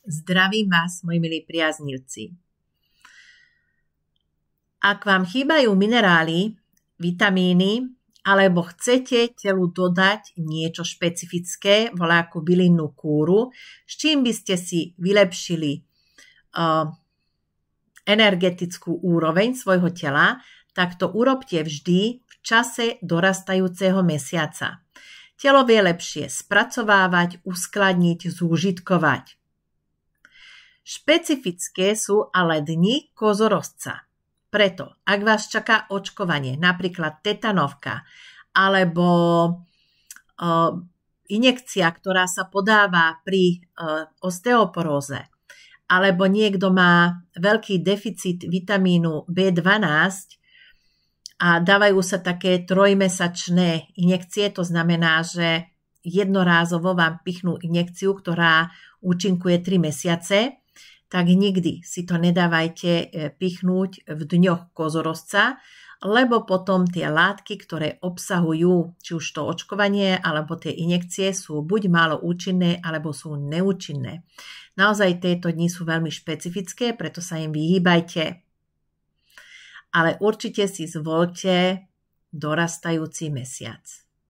Zdravím vás, moji milí priaznivci. Ak vám chýbajú minerály, vitamíny, alebo chcete telu dodať niečo špecifické, voľakú bylinnú kúru, s čím by ste si vylepšili energetickú úroveň svojho tela, tak to urobte vždy v čase dorastajúceho mesiaca. Telo vie lepšie spracovávať, uskladniť, zúžitkovať. Špecifické sú ale dni kozorozca. Preto, ak vás čaká očkovanie, napríklad tetanovka, alebo injekcia, ktorá sa podáva pri osteoporóze, alebo niekto má veľký deficit vitamínu B12 a dávajú sa také trojmesačné injekcie, to znamená, že jednorázovo vám pichnú injekciu, ktorá účinkuje 3 mesiace, tak nikdy si to nedávajte pichnúť v dňoch kozorozca, lebo potom tie látky, ktoré obsahujú či už to očkovanie alebo tie injekcie sú buď málo účinné, alebo sú neúčinné. Naozaj tieto dni sú veľmi špecifické, preto sa im vyhýbajte. Ale určite si zvoľte dorastajúci mesiac.